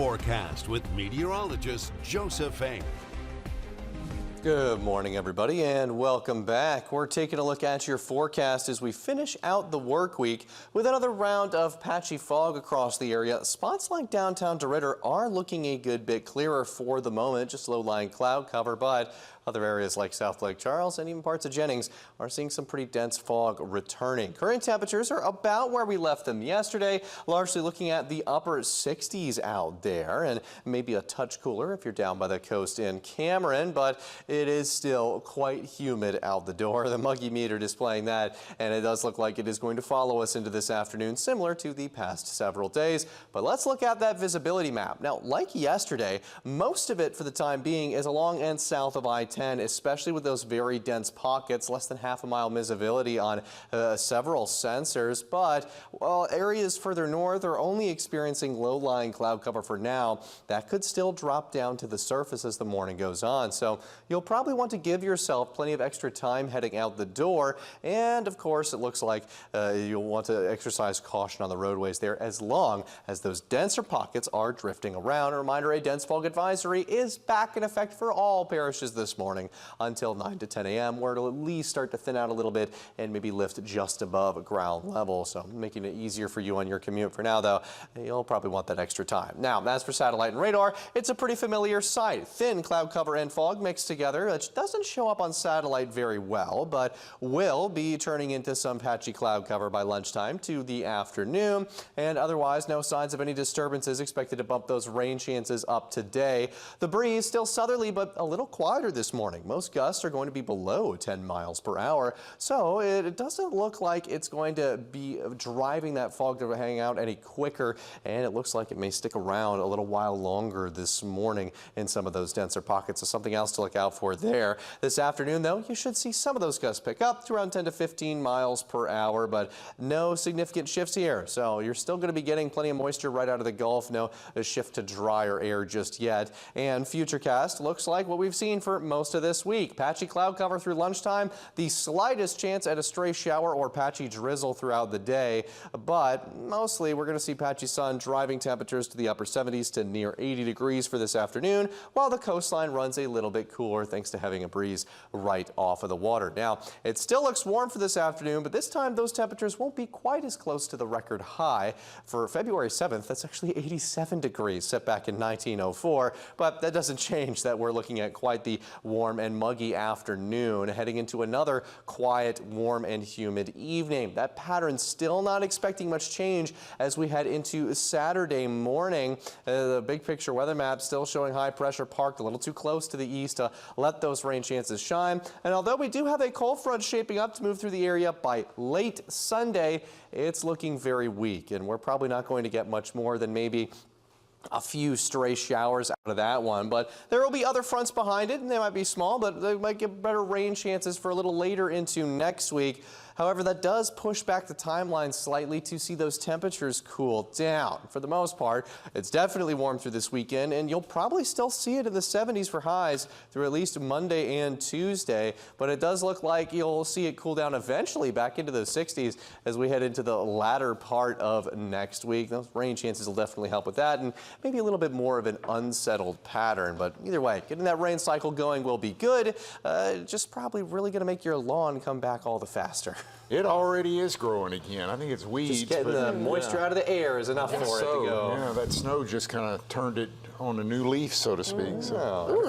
forecast with meteorologist Joseph Eng. Good morning, everybody, and welcome back. We're taking a look at your forecast as we finish out the work week with another round of patchy fog across the area. Spots like downtown DeRidder are looking a good bit clearer for the moment, just low-lying cloud cover, but other areas like South Lake Charles and even parts of Jennings are seeing some pretty dense fog returning. Current temperatures are about where we left them yesterday, largely looking at the upper 60s out there, and maybe a touch cooler if you're down by the coast in Cameron, but it is still quite humid out the door. The muggy meter displaying that, and it does look like it is going to follow us into this afternoon, similar to the past several days. But let's look at that visibility map. Now, like yesterday, most of it for the time being is along and south of I-10, especially with those very dense pockets, less than half a mile visibility on several sensors. But while areas further north are only experiencing low-lying cloud cover for now, that could still drop down to the surface as the morning goes on. So you'll probably want to give yourself plenty of extra time heading out the door. And of course, it looks like you'll want to exercise caution on the roadways there as long as those denser pockets are drifting around. A reminder, a dense fog advisory is back in effect for all parishes this morning until 9 to 10 a.m. where it'll at least start to thin out a little bit and maybe lift just above ground level. So making it easier for you on your commute. For now, though, you'll probably want that extra time. Now, as for satellite and radar, it's a pretty familiar sight. Thin cloud cover and fog mixed together. It doesn't show up on satellite very well, but will be turning into some patchy cloud cover by lunchtime to the afternoon. And otherwise, no signs of any disturbances expected to bump those rain chances up today. The breeze still southerly, but a little quieter this morning. Most gusts are going to be below 10 miles per hour, so it doesn't look like it's going to be driving that fog to hang out any quicker, and it looks like it may stick around a little while longer this morning in some of those denser pockets. So something else to look out for there. This afternoon, though, you should see some of those gusts pick up to around 10 to 15 miles per hour, but no significant shifts here. So you're still going to be getting plenty of moisture right out of the Gulf. No shift to drier air just yet. And Futurecast looks like what we've seen for most of this week. Patchy cloud cover through lunchtime, the slightest chance at a stray shower or patchy drizzle throughout the day, but mostly we're going to see patchy sun, driving temperatures to the upper 70s to near 80 degrees for this afternoon, while the coastline runs a little bit cooler thanks to having a breeze right off of the water. Now, it still looks warm for this afternoon, but this time those temperatures won't be quite as close to the record high. For February 7th, that's actually 87 degrees set back in 1904, but that doesn't change that we're looking at quite the warm and muggy afternoon, heading into another quiet, warm and humid evening. That pattern still not expecting much change as we head into Saturday morning. The big picture weather map still showing high pressure parked a little too close to the east to let those rain chances shine. And although we do have a cold front shaping up to move through the area by late Sunday, it's looking very weak, and we're probably not going to get much more than maybe a few stray showers out of that one, but there will be other fronts behind it, and they might be small, but they might give better rain chances for a little later into next week. However, that does push back the timeline slightly to see those temperatures cool down. For the most part, it's definitely warm through this weekend, and you'll probably still see it in the 70s for highs through at least Monday and Tuesday, but it does look like you'll see it cool down eventually back into the 60s as we head into the latter part of next week. Those rain chances will definitely help with that, and maybe a little bit more of an unsettled pattern. But either way, getting that rain cycle going will be good. Just probably really going to make your lawn come back all the faster. It already is growing again. I think it's weeds. Just getting the moisture out of the air is enough for it to go. Yeah, that snow just kind of turned it on a new leaf, so to speak. So. Ooh,